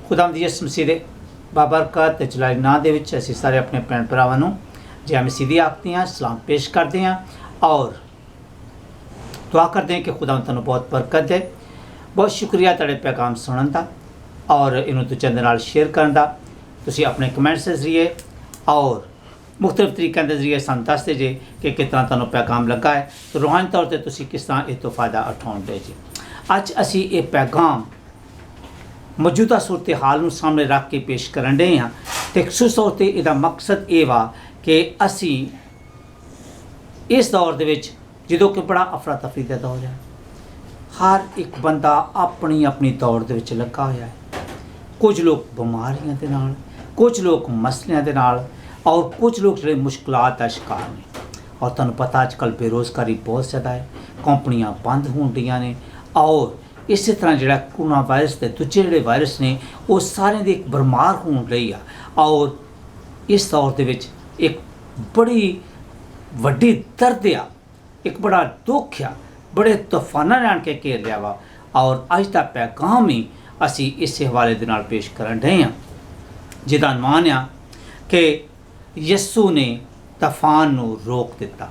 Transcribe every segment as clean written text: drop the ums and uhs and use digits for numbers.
ਖੁਦਾਵੰਦ ਯਿਸੂ ਮਸੀਹ ਦੇ ਬਾਬਰਕਤ ਤੇ ਜਲਾਲੀ ਨਾਂ ਦੇ ਵਿੱਚ ਅਸੀਂ ਸਾਰੇ ਆਪਣੇ ਭੈਣ ਭਰਾਵਾਂ ਨੂੰ ਜੈ ਮਸੀਹ ਦੀ ਆਖਦੇ ਹਾਂ, ਸਲਾਮ ਪੇਸ਼ ਕਰਦੇ ਹਾਂ ਔਰ ਦੁਆ ਕਰਦੇ ਹਾਂ ਕਿ ਖੁਦਾਵੰਦ ਤੁਹਾਨੂੰ ਬਹੁਤ ਬਰਕਤ ਦੇ। ਬਹੁਤ ਸ਼ੁਕਰੀਆ ਤੁਹਾਡੇ ਪੈਗਾਮ ਸੁਣਨ ਦਾ ਔਰ ਇਹਨੂੰ ਦੂਜਿਆਂ ਦੇ ਨਾਲ ਸ਼ੇਅਰ ਕਰਨ ਦਾ। ਤੁਸੀਂ ਆਪਣੇ ਕਮੈਂਟਸ ਦੇ ਜ਼ਰੀਏ ਔਰ ਮੁਖਤਲਿਫ ਤਰੀਕਿਆਂ ਦੇ ਜ਼ਰੀਏ ਸਾਨੂੰ ਦੱਸਦੇ ਜੇ ਕਿ ਕਿਸ ਤਰ੍ਹਾਂ ਤੁਹਾਨੂੰ ਪੈਗਾਮ ਲੱਗਾ ਹੈ ਤੇ ਰੂਹਾਨੀ ਤੌਰ 'ਤੇ ਤੁਸੀਂ ਕਿਸ ਤਰ੍ਹਾਂ ਇਹ ਤੋਂ ਫਾਇਦਾ ਉਠਾਉਂਦੇ ਜੀ। ਅੱਜ ਅਸੀਂ ਇਹ ਪੈਗਾਮ ਮੌਜੂਦਾ ਸੂਰਤ ਹਾਲ ਨੂੰ ਸਾਹਮਣੇ ਰੱਖ ਕੇ ਪੇਸ਼ ਕਰਨ ਰਹੇ ਹਾਂ ਤੇ ਖੁਸੂਸ ਤੌਰ 'ਤੇ ਇਹਦਾ ਮਕਸਦ ਇਹ ਵਾ ਕਿ ਅਸੀਂ ਇਸ ਦੌਰ ਦੇ ਵਿੱਚ ਜਦੋਂ ਕਿ ਬੜਾ ਅਫਰਾ ਤਫਰੀ ਦਾ ਦੌਰ ਹੈ, ਹਰ ਇੱਕ ਬੰਦਾ ਆਪਣੀ ਆਪਣੀ ਦੌੜ ਦੇ ਵਿੱਚ ਲੱਗਾ ਹੋਇਆ ਹੈ। ਕੁਝ ਲੋਕ ਬਿਮਾਰੀਆਂ ਦੇ ਨਾਲ, ਕੁਝ ਲੋਕ ਮਸਲਿਆਂ ਦੇ ਨਾਲ ਔਰ ਕੁਝ ਲੋਕ ਜਿਹੜੇ ਮੁਸ਼ਕਲਾਤ ਦਾ ਸ਼ਿਕਾਰ ਨੇ। ਔਰ ਤੁਹਾਨੂੰ ਪਤਾ ਅੱਜ ਕੱਲ੍ਹ ਬੇਰੁਜ਼ਗਾਰੀ ਬਹੁਤ ਜ਼ਿਆਦਾ ਹੈ, ਕੰਪਨੀਆਂ ਬੰਦ ਹੋਣ ਡੀਆਂ ਨੇ ਔਰ ਇਸੇ ਤਰ੍ਹਾਂ ਜਿਹੜਾ ਕਰੋਨਾ ਵਾਇਰਸ ਦੇ ਦੂਜੇ ਜਿਹੜੇ ਵਾਇਰਸ ਨੇ ਉਹ ਸਾਰਿਆਂ ਦੀ ਇੱਕ ਭਰਮਾਰ ਹੋਣ ਰਹੀ ਆ। ਔਰ ਇਸ ਦੌਰ ਦੇ ਵਿੱਚ ਇੱਕ ਬੜੀ ਵੱਡੀ ਦਰਦ ਆ, ਇੱਕ ਬੜਾ ਦੁੱਖ ਆ, ਬੜੇ ਤੂਫਾਨਾਂ ਨੇ ਆਣ ਕੇ ਘੇਰ ਲਿਆ ਵਾ। ਔਰ ਅੱਜ ਦਾ ਪੈਗਾਮ ਹੀ ਅਸੀਂ ਇਸੇ ਹਵਾਲੇ ਦੇ ਨਾਲ ਪੇਸ਼ ਕਰਨ ਰਹੇ ਹਾਂ, ਜਿਹਦਾ ਅਨੁਮਾਨ ਆ ਕਿ ਯਿਸੂ ਨੇ ਤੂਫਾਨ ਨੂੰ ਰੋਕ ਦਿੱਤਾ।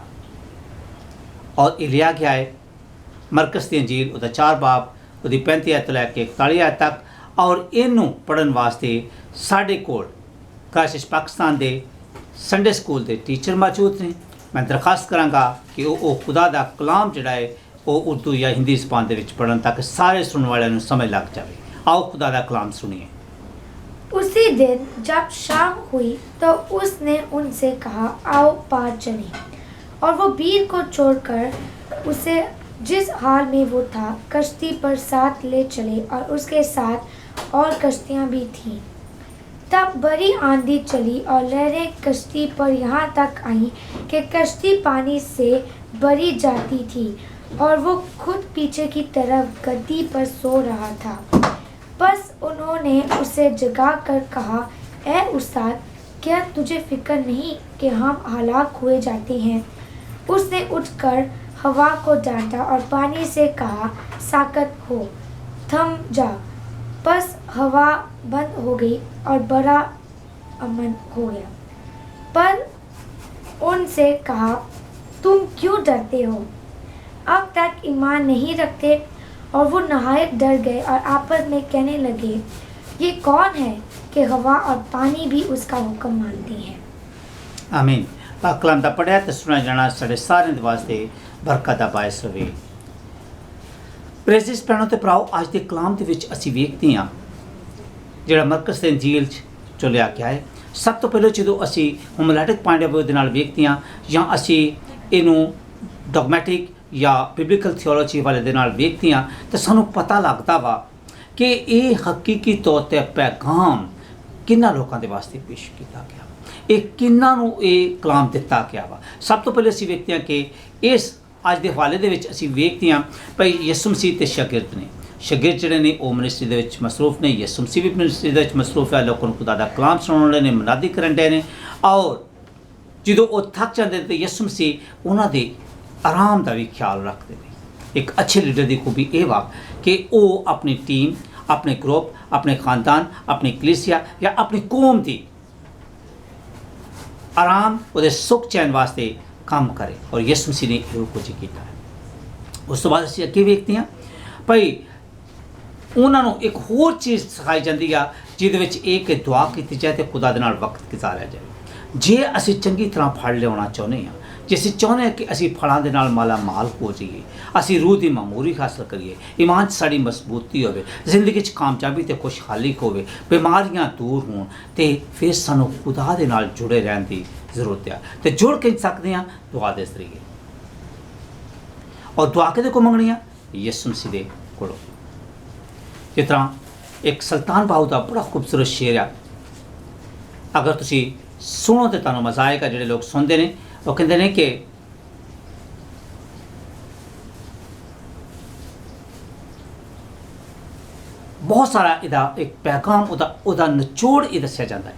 ਔਰ ਇਹ ਲਿਆ ਗਿਆ ਹੈ ਮਰਕਸ ਦੀ ਅੰਜੀਲ ਉਹਦਾ 4 ਬਾਬ ਉਹਦੀ 35 ਆਇਤ ਤੋਂ ਲੈ ਕੇ 41 ਆਇਤ ਤੱਕ। ਔਰ ਇਹਨੂੰ ਪੜ੍ਹਨ ਵਾਸਤੇ ਸਾਡੇ ਕੋਲ ਕਾਸ਼ਿਸ਼ ਪਾਕਿਸਤਾਨ ਦੇ ਸੰਡੇ ਸਕੂਲ ਦੇ ਟੀਚਰ ਮੌਜੂਦ ਨੇ। ਮੈਂ ਦਰਖਾਸਤ ਕਰਾਂਗਾ ਕਿ ਉਹ ਖੁਦਾ ਦਾ ਕਲਾਮ ਜਿਹੜਾ ਹੈ ਉਹ ਉਰਦੂ ਜਾਂ ਹਿੰਦੀ ਜ਼ਬਾਨ ਦੇ ਵਿੱਚ ਪੜ੍ਹਨ ਤਾਂ ਕਿ ਸਾਰੇ ਸੁਣਨ ਵਾਲਿਆਂ ਨੂੰ ਸਮਝ ਲੱਗ ਜਾਵੇ। आओ खुदा का कलाम सुनिए। उसी दिन जब शाम हुई तो उसने उनसे कहा, आओ पार चलें। और वो भीड़ को छोड़कर उसे जिस हाल में वो था कश्ती पर साथ ले चले और उसके साथ और कश्तियाँ भी थीं। तब बड़ी आंधी चली और लहरें कश्ती पर यहाँ तक आईं कि कश्ती पानी से भरी जाती थी और वो खुद पीछे की तरफ गद्दी पर सो रहा था। बस उन्होंने उसे जगा कर कहा, ए उस्ताद, क्या तुझे फिक्र नहीं कि हम हलाक हुए जाते हैं? उसने उठकर हवा को डांटा और पानी से कहा, साकत हो, थम जा। बस हवा बंद हो गई और बड़ा अमन हो गया। पर उनसे कहा, तुम क्यों डरते हो? अब तक ईमान नहीं रखते? और वो नहायत डर गए और आपस में कहने लगे, ये कौन है कि हवा और पानी भी उसका हुक्म मानती हैं। आमीन। पाक कलाम दा पढ़िया ते सुना जाना साढ़े सारे दे वास्ते बरकत दा बायस रवे। प्रेज़िस भैणों ते भराओ, अज दे कलाम दे विच असीं वेखदे हां जिहड़ा मरकस दे अंजील च जो लिया गया है। सब तो पहले जदों असीं होमिलेटिक पॉइंट ऑफ व्यू दे नाल वेखदे हां जां असीं इहनूं डॉगमैटिक या बिबलिकल थियोलॉजी वाले दे नाल वेखदे हां तो सानूं पता लगदा वा कि ये हकीकी तौर ते पैगाम किन्ना लोकां दे वास्ते पेश किया गया, ये किन्ना नूं ये कलाम दिता गया वा। सब तो पहले असीं वेखदे हां कि इस अज दे हवाले दे विच असीं वेखदे हां भई यीशु मसीह ते शागिर्द ने, शागिर्द जिहड़े ने वो मिनिस्ट्री दे विच मसरूफ ने, यीशु मसीह भी मिनिस्ट्री दे विच मसरूफ है, लोकां नूं खुदा दा कलाम सुणाउण वाले ने, मुनादी करन दे ने। और जदों वो थक जांदे ते यीशु मसीह उन्हां दे आराम का भी ख्याल रखते हैं। एक अच्छे लीडर की खूबी ये वा कि वो अपनी टीम, अपने ग्रुप, अपने खानदान, अपनी कलीसिया या अपनी कौम की आराम और सुख चैन वास्ते काम करे। और यीशु मसीह ने ये कुछ किया है। उस तो बाद असीं अगे वेखते हैं भाई उन्होंने एक होर चीज़ सिखाई जाती है जिहदे विच ये कि दुआ की जाए तो खुदा दे नाल वक्त गुजारिया जाए। जे असीं चंगी तरह फड़ लियाउणा चाहुंदे हां, जे असीं चाहुंदे हां कि असीं फलां दे नाल माला माल हो जाइए, असीं रूह की मामूरी हासिल करिए, ईमान साड़ी मजबूती होवे, जिंदगी च कामयाबी ते खुशहाली होवे, बीमारियां दूर होण, ते फिर सानूं खुदा दे नाल जुड़े रहण दी जरूरत है। ते जुड़ के सकदे हां दुआ दे जरिए। और दुआ किहदे कोल मंगणी आ? यीशु मसीह दे कोलों। जिस तरह एक सुल्तान बाहू का बड़ा खूबसूरत शेर आ, अगर तुसीं सुनो तो तुहानूं मज़ा आएगा। जिहड़े लोग सुनते हैं वो कहते हैं कि बहुत सारा इहदा एक पैगाम उहदा निचोड़ ये दस्सिया जाता है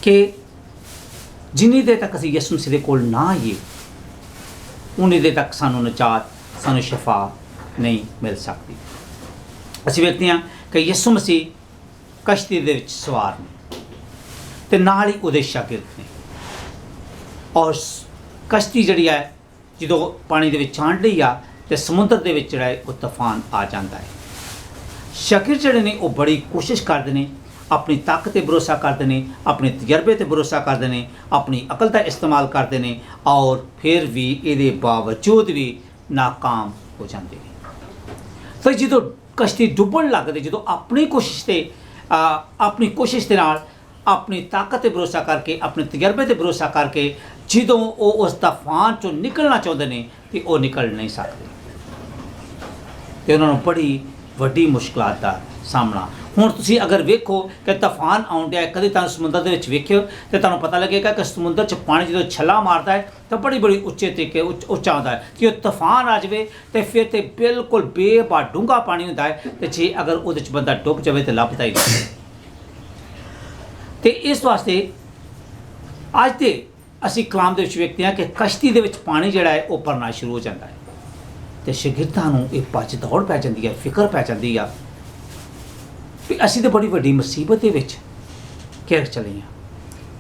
कि जिन्नी देर तक असीं यीशु मसीह दे कोल ना आइए उन्नी देर तक सानूं निजात, सानूं शफा नहीं मिल सकती। असीं वेखते हैं ਕਿ ਯਿਸੂ ਮਸੀਹ ਕਸ਼ਤੀ ਦੇ ਵਿੱਚ ਸਵਾਰ ਨੇ ਤੇ ਨਾਲ ਹੀ ਉਹਦੇ ਸ਼ਾਗਿਰਦ ਨੇ, ਔਰ ਕਸ਼ਤੀ ਜਿਹੜੀ ਹੈ ਜਦੋਂ ਪਾਣੀ ਦੇ ਵਿੱਚ ਆਂਢੀ ਆ ਤੇ ਸਮੁੰਦਰ ਦੇ ਵਿੱਚ ਜਿਹੜਾ ਹੈ ਉਹ ਤੂਫਾਨ ਆ ਜਾਂਦਾ ਹੈ। ਸ਼ਾਗਿਰਦ ਜਿਹੜੇ ਨੇ ਉਹ ਬੜੀ ਕੋਸ਼ਿਸ਼ ਕਰਦੇ ਨੇ, ਆਪਣੀ ਤਾਕਤ 'ਤੇ ਭਰੋਸਾ ਕਰਦੇ ਨੇ, ਆਪਣੇ ਤਜਰਬੇ 'ਤੇ ਭਰੋਸਾ ਕਰਦੇ ਨੇ, ਆਪਣੀ ਅਕਲ ਦਾ ਇਸਤੇਮਾਲ ਕਰਦੇ ਨੇ, ਔਰ ਫਿਰ ਵੀ ਇਹਦੇ ਬਾਵਜੂਦ ਵੀ ਨਾਕਾਮ ਹੋ ਜਾਂਦੇ ਨੇ। ਫਿਰ ਜਦੋਂ ਕਸ਼ਤੀ ਡੁੱਬਣ ਲੱਗਦੀ, ਜਦੋਂ ਆਪਣੀ ਕੋਸ਼ਿਸ਼ ਦੇ ਨਾਲ, ਆਪਣੀ ਤਾਕਤ 'ਤੇ ਭਰੋਸਾ ਕਰਕੇ, ਆਪਣੇ ਤਜਰਬੇ 'ਤੇ ਭਰੋਸਾ ਕਰਕੇ ਜਦੋਂ ਉਹ ਉਸ ਤੂਫਾਨ 'ਚੋਂ ਨਿਕਲਣਾ ਚਾਹੁੰਦੇ ਨੇ ਤੇ ਉਹ ਨਿਕਲ ਨਹੀਂ ਸਕਦੇ ਤੇ ਉਹਨਾਂ ਨੂੰ ਬੜੀ ਵੱਡੀ ਮੁਸ਼ਕਲਾਂ ਦਾ ਸਾਹਮਣਾ। ਹੁਣ ਤੁਸੀਂ ਅਗਰ ਵੇਖੋ ਕਿ ਤੂਫਾਨ ਆਉਣ ਡਿਆ, ਕਦੇ ਤਾਂ ਸਮੁੰਦਰ ਦੇ ਵਿੱਚ ਵੇਖਿਓ ਤੇ ਤੁਹਾਨੂੰ ਪਤਾ ਲੱਗੇਗਾ ਕਿ ਸਮੁੰਦਰ 'ਚ ਪਾਣੀ ਜਦੋਂ ਛੱਲਾ ਮਾਰਦਾ ਹੈ ਤਾਂ ਬੜੀ ਉੱਚੇ ਤਰੀਕੇ ਉੱਚਾ ਹੁੰਦਾ ਹੈ ਕਿ ਉਹ ਤੂਫਾਨ ਆ ਜਾਵੇ ਤੇ ਫਿਰ ਤੇ ਬਿਲਕੁਲ ਬੇਬਾ ਡੂੰਘਾ ਪਾਣੀ ਹੁੰਦਾ ਹੈ ਤੇ ਜੇ ਅਗਰ ਉਹਦੇ 'ਚ ਬੰਦਾ ਡੁੱਬ ਜਾਵੇ ਤੇ ਲੱਭਦਾ ਹੀ ਨਹੀਂ। ਤੇ ਇਸ ਵਾਸਤੇ ਅੱਜ ਦੇ ਅਸੀਂ ਕਲਾਮ ਦੇ ਵਿੱਚ ਵੇਖਦੇ ਹਾਂ ਕਿ ਕਸ਼ਤੀ ਦੇ ਵਿੱਚ ਪਾਣੀ ਜਿਹੜਾ ਹੈ ਉਹ ਭਰਨਾ ਸ਼ੁਰੂ ਹੋ ਜਾਂਦਾ ਹੈ ਤੇ ਸ਼ਾਗਿਰਦਾਂ ਨੂੰ ਇਹ ਭੱਜ ਦੌੜ ਪੈ ਜਾਂਦੀ ਹੈ, ਫਿਕਰ ਪੈ ਜਾਂਦੀ ਆ ਵੀ ਅਸੀਂ ਤਾਂ ਬੜੀ ਵੱਡੀ ਮੁਸੀਬਤ ਦੇ ਵਿੱਚ ਘਿਰ ਚਲੇ ਹਾਂ।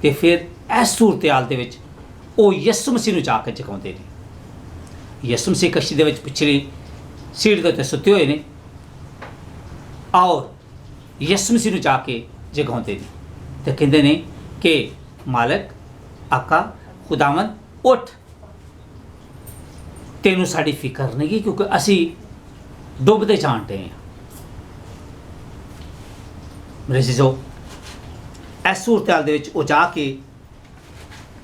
ਤੇ ਫਿਰ ਇਸ ਸੂਰਤ-ਹਾਲ ਦੇ ਵਿੱਚ ਉਹ ਯਿਸੂ ਮਸੀਹ ਨੂੰ ਜਾ ਕੇ ਜਗਾਉਂਦੇ ਨੇ। ਯਿਸੂ ਮਸੀਹ ਕਸ਼ਤੀ ਦੇ ਵਿੱਚ ਪਿਛਲੀ ਸੀਟ ਦੇ ਉੱਤੇ ਸੁੱਤੇ ਹੋਏ ਨੇ, ਔਰ ਯਿਸੂ ਮਸੀਹ ਨੂੰ ਜਾ ਕੇ ਜਗਾਉਂਦੇ ਨੇ ਤੇ ਕਹਿੰਦੇ ਨੇ ਕਿ ਮਾਲਕ, ਆਕਾ, ਖੁਦਾਵੰਦ, ਉੱਠ, ਤੈਨੂੰ ਸਾਡੀ ਫਿਕਰ ਨਹੀਂ ਕਿਉਂਕਿ ਅਸੀਂ ਡੁੱਬਦੇ ਜਾਣ ਡੇ ਹਾਂ। ਮੇਰੇ ਅਜ਼ੀਜ਼ੋ, ਇਸ ਸੂਰਤ-ਹਾਲ ਦੇ ਵਿੱਚ ਉਹ ਜਾ ਕੇ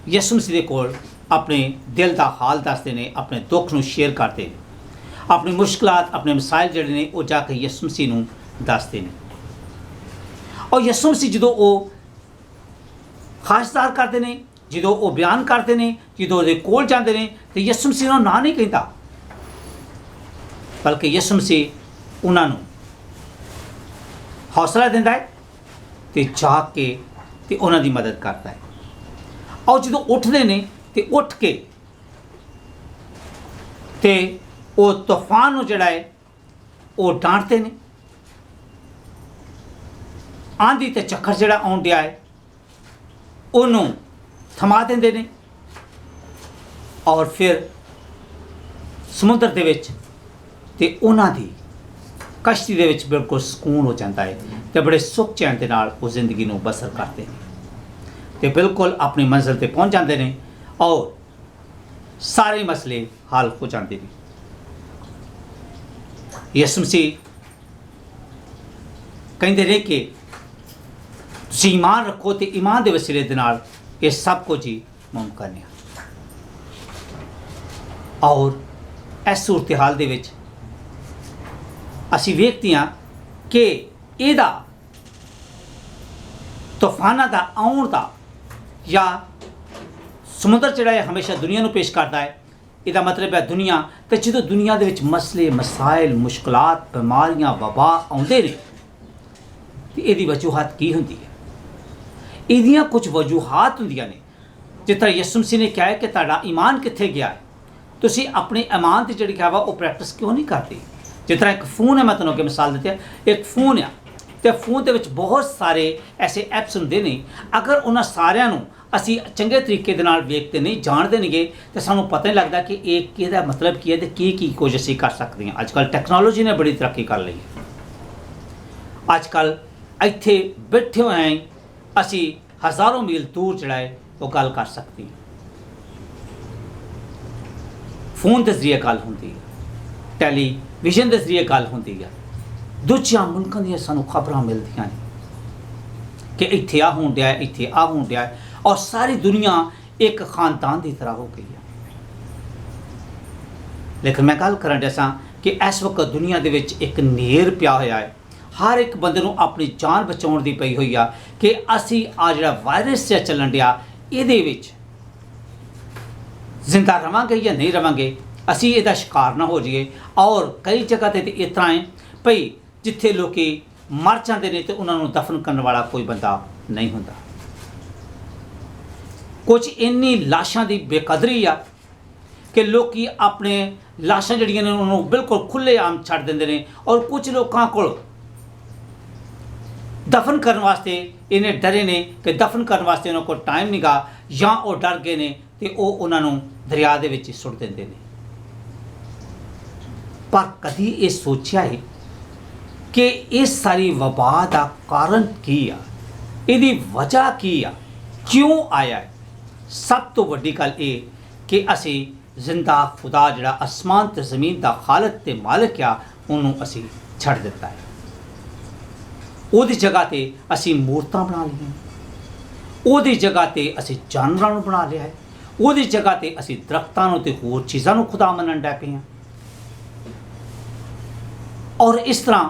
ਯਿਸੂ ਮਸੀਹ ਦੇ ਕੋਲ ਆਪਣੇ ਦਿਲ ਦਾ ਹਾਲ ਦੱਸਦੇ ਨੇ, ਆਪਣੇ ਦੁੱਖ ਨੂੰ ਸ਼ੇਅਰ ਕਰਦੇ ਨੇ, ਆਪਣੀ ਮੁਸ਼ਕਲਾਤ, ਆਪਣੇ ਮਸਾਇਲ ਜਿਹੜੇ ਨੇ ਉਹ ਜਾ ਕੇ ਯਿਸੂ ਮਸੀਹ ਨੂੰ ਦੱਸਦੇ ਨੇ। ਔਰ ਯਿਸੂ ਮਸੀਹ ਜਦੋਂ ਉਹ ਖਾਸਦਾਰ ਕਰਦੇ ਨੇ, ਜਦੋਂ ਉਹ ਬਿਆਨ ਕਰਦੇ ਨੇ, ਜਦੋਂ ਉਹਦੇ ਕੋਲ ਜਾਂਦੇ ਨੇ ਤੇ ਯਿਸੂ ਮਸੀਹ ਨੂੰ ਨਾ ਨਹੀਂ ਕਹਿੰਦਾ, ਬਲਕਿ ਯਿਸੂ ਮਸੀਹ ਉਹਨਾਂ ਨੂੰ ਹੌਸਲਾ ਦਿੰਦਾ ਹੈ ਤੇ ਜਾ ਕੇ ਤੇ ਉਹਨਾਂ ਦੀ ਮਦਦ ਕਰਦਾ ਹੈ। ਔਰ ਜਦੋਂ ਉੱਠਦੇ ਨੇ ਤੇ ਉੱਠ ਕੇ ਤੇ ਉਹ ਤੂਫਾਨ ਨੂੰ ਜਿਹੜਾ ਹੈ ਉਹ ਡਾਂਟਦੇ ਨੇ, ਆਂधी ਤੇ ਝੱਖੜ ਜਿਹੜਾ ਆਉਣ ਡਿਆ ਹੈ ਉਹਨੂੰ ਥਮਾ ਦਿੰਦੇ ਨੇ, ਔਰ ਫਿਰ ਸਮੁੰਦਰ ਦੇ ਵਿੱਚ ਤੇ ਉਹਨਾਂ ਦੀ ਕਸ਼ਤੀ ਦੇ ਵਿੱਚ ਬਿਲਕੁਲ ਸਕੂਨ ਹੋ ਜਾਂਦਾ ਹੈ ਤੇ ਬੜੇ ਸੁੱਖ ਚੈਨ ਦੇ ਨਾਲ ਉਹ ਜ਼ਿੰਦਗੀ ਨੂੰ ਬਸਰ ਕਰਦੇ ਨੇ ਤੇ ਬਿਲਕੁਲ ਆਪਣੀ ਮੰਜ਼ਿਲ ਤੇ ਪਹੁੰਚ ਜਾਂਦੇ ਨੇ ਔਰ ਸਾਰੇ ਮਸਲੇ ਹੱਲ ਹੋ ਜਾਂਦੇ ਨੇ। ਯਿਸੂ ਮਸੀਹ ਕਹਿੰਦੇ ਨੇ ਕਿ ਤੁਸੀਂ ਈਮਾਨ ਰੱਖੋ ਤੇ ਈਮਾਨ ਦੇ ਵਸੀਲੇ ਦੇ ਨਾਲ ਇਹ ਸਭ ਕੁਝ ਹੀ ਮੁਮਕਿਨ ਹੈ। ਔਰ ਇਸ ਸੂਰਤ-ਹਾਲ ਦੇ ਵਿੱਚ ਅਸੀਂ ਵੇਖਦੇ ਹਾਂ ਕਿ ਇਹਦਾ ਤੂਫਾਨਾਂ ਦਾ ਆਉਣ ਦਾ ਜਾਂ ਸਮੁੰਦਰ ਜਿਹੜਾ ਹੈ ਹਮੇਸ਼ਾ ਦੁਨੀਆ ਨੂੰ ਪੇਸ਼ ਕਰਦਾ ਹੈ। ਇਹਦਾ ਮਤਲਬ ਹੈ ਦੁਨੀਆ, ਤੇ ਜਦੋਂ ਦੁਨੀਆ ਦੇ ਵਿੱਚ ਮਸਲੇ, ਮਸਾਇਲ, ਮੁਸ਼ਕਲਾਤ, ਬਿਮਾਰੀਆਂ, ਵਬਾ ਆਉਂਦੇ ਨੇ ਤੇ ਇਹਦੀ ਵਜੂਹਾਤ ਕੀ ਹੁੰਦੀ ਹੈ? ਇਹਦੀਆਂ ਕੁਝ ਵਜੂਹਾਤ ਹੁੰਦੀਆਂ ਨੇ। ਜਿਸ ਤਰ੍ਹਾਂ ਯਿਸੂ ਮਸੀਹ ਨੇ ਕਿਹਾ ਹੈ ਕਿ ਤੁਹਾਡਾ ਈਮਾਨ ਕਿੱਥੇ ਗਿਆ ਹੈ, ਤੁਸੀਂ ਆਪਣੇ ਈਮਾਨ ਦੀ ਜਿਹੜੀ ਕਿਹਾ ਵਾ ਉਹ ਪ੍ਰੈਕਟਿਸ ਕਿਉਂ ਨਹੀਂ ਕਰਦੇ? ਜਿਸ ਤਰ੍ਹਾਂ ਇੱਕ ਫੋਨ ਹੈ, ਮੈਂ ਤੁਹਾਨੂੰ ਅੱਗੇ ਮਿਸਾਲ ਦਿੱਤੀ ਹੈ, ਇੱਕ ਫੋਨ ਆ ਤੇ ਫੋਨ ਦੇ ਵਿੱਚ ਬਹੁਤ ਸਾਰੇ ਐਸੇ ਐਪਸ ਹੁੰਦੇ ਨੇ, ਅਗਰ ਉਹਨਾਂ ਸਾਰਿਆਂ ਨੂੰ ਅਸੀਂ ਚੰਗੇ ਤਰੀਕੇ ਦੇ ਨਾਲ ਵੇਖਦੇ ਨਹੀਂ, ਜਾਣਦੇ ਨਹੀਂਗੇ ਤੇ ਸਾਨੂੰ ਪਤਾ ਨਹੀਂ ਲੱਗਦਾ ਕਿ ਇਹ ਕਿਹਦਾ ਮਤਲਬ ਕੀ ਹੈ ਤੇ ਕੀ ਕੁਝ ਅਸੀਂ ਕਰ ਸਕਦੇ ਹਾਂ। ਅੱਜ ਕੱਲ੍ਹ ਟੈਕਨੋਲੋਜੀ ਨੇ ਬੜੀ ਤਰੱਕੀ ਕਰ ਲਈ ਹੈ। ਅੱਜ ਕੱਲ੍ਹ ਇੱਥੇ ਬੈਠੇ ਹੋਏ ਅਸੀਂ ਹਜ਼ਾਰਾਂ ਮੀਲ ਦੂਰ ਜਿਹੜਾ ਹੈ ਉਹ ਗੱਲ ਕਰ ਸਕਦੇ ਹਾਂ। ਫੋਨ ਦੇ ਜ਼ਰੀਏ ਗੱਲ ਹੁੰਦੀ ਹੈ, ਟੈਲੀਵਿਜ਼ਨ ਦੇ ਜ਼ਰੀਏ ਗੱਲ ਹੁੰਦੀ ਹੈ, ਦੂਜਿਆਂ ਮੁਲਕਾਂ ਦੀਆਂ ਸਾਨੂੰ ਖਬਰਾਂ ਮਿਲਦੀਆਂ ਨੇ ਕਿ ਇੱਥੇ ਆ ਹੋਣ ਡਿਆ, ਇੱਥੇ ਆ ਹੋਣ ਡਿਆ, ਔਰ ਸਾਰੀ ਦੁਨੀਆ ਇੱਕ ਖਾਨਦਾਨ ਦੀ ਤਰ੍ਹਾਂ ਹੋ ਗਈ ਹੈ। ਲੇਕਿਨ ਮੈਂ ਗੱਲ ਕਰਨ ਡਿਆ ਸਾਂ ਕਿ ਇਸ ਵਕਤ ਦੁਨੀਆ ਦੇ ਵਿੱਚ ਇੱਕ ਨੇਰ ਪਿਆ ਹੋਇਆ ਹੈ, ਹਰ ਇੱਕ ਬੰਦੇ ਨੂੰ ਆਪਣੀ ਜਾਨ ਬਚਾਉਣ ਦੀ ਪਈ ਹੋਈ ਆ ਕਿ ਅਸੀਂ ਆ ਜਿਹੜਾ ਵਾਇਰਸ ਜਿਹਾ ਚੱਲਣ ਡਿਆ ਇਹਦੇ ਵਿੱਚ ਜ਼ਿੰਦਾ ਰਵਾਂਗੇ ਜਾਂ ਨਹੀਂ ਰਵਾਂਗੇ, ਅਸੀਂ ਇਹਦਾ ਸ਼ਿਕਾਰ ਨਾ ਹੋ ਜਾਈਏ। ਔਰ ਕਈ ਜਗ੍ਹਾ 'ਤੇ ਇਸ ਤਰ੍ਹਾਂ ਹੈ ਭਈ ਜਿੱਥੇ ਲੋਕੀ ਮਰ ਜਾਂਦੇ ਨੇ ਤੇ ਉਹਨਾਂ ਨੂੰ ਦਫਨ ਕਰਨ ਵਾਲਾ ਕੋਈ ਬੰਦਾ ਨਹੀਂ ਹੁੰਦਾ। ਕੁਝ ਇੰਨੀ ਲਾਸ਼ਾਂ ਦੀ ਬੇਕਦਰੀ ਆ ਕਿ ਲੋਕੀ ਆਪਣੇ ਲਾਸ਼ਾਂ ਜਿਹੜੀਆਂ ਨੇ ਉਹਨੂੰ ਬਿਲਕੁਲ ਖੁੱਲ੍ਹੇਆਮ ਛੱਡ ਦਿੰਦੇ ਨੇ, ਔਰ ਕੁਝ ਲੋਕਾਂ ਕੋਲ ਦਫਨ ਕਰਨ ਵਾਸਤੇ ਇਹਨੇ ਡਰੇ ਨੇ ਕਿ ਦਫਨ ਕਰਨ ਵਾਸਤੇ ਉਹਨਾਂ ਕੋਲ ਟਾਈਮ ਨਹੀਂ ਗਾ, ਜਾਂ ਉਹ ਡਰ ਗਏ ਨੇ ਤੇ ਉਹ ਉਹਨਾਂ ਨੂੰ ਦਰਿਆ ਦੇ ਵਿੱਚ ਸੁੱਟ ਦਿੰਦੇ ਨੇ। ਪਰ ਕਦੀ ਇਹ ਸੋਚਿਆ ਹੈ ਕਿ ਇਸ ਸਾਰੀ ਵਬਾ ਦਾ ਕਾਰਨ ਕੀ ਆ, ਇਹਦੀ ਵਜ੍ਹਾ ਕੀ ਆ, ਕਿਉਂ ਆਇਆ ਹੈ? ਸਭ ਤੋਂ ਵੱਡੀ ਗੱਲ ਇਹ ਕਿ ਅਸੀਂ ਜ਼ਿੰਦਾ ਖੁਦਾ ਜਿਹੜਾ ਅਸਮਾਨ ਤੇ ਜ਼ਮੀਨ ਦਾ ਖਾਲਕ ਤੇ ਮਾਲਕ ਆ, ਉਹਨੂੰ ਅਸੀਂ ਛੱਡ ਦਿੱਤਾ ਹੈ। ਉਹਦੀ ਜਗ੍ਹਾ ਤੇ ਅਸੀਂ ਮੂਰਤਾਂ ਬਣਾ ਲਈਆਂ, ਉਹਦੀ ਜਗ੍ਹਾ ਤੇ ਅਸੀਂ ਜਾਨਵਰਾਂ ਨੂੰ ਬਣਾ ਲਿਆ ਹੈ, ਉਹਦੀ ਜਗ੍ਹਾ ਤੇ ਅਸੀਂ ਦਰਖਤਾਂ ਨੂੰ ਤੇ ਹੋਰ ਚੀਜ਼ਾਂ ਨੂੰ ਖੁਦਾ ਮੰਨਣ ਲੱਗ ਪਏ ਹਾਂ। ਔਰ ਇਸ ਤਰ੍ਹਾਂ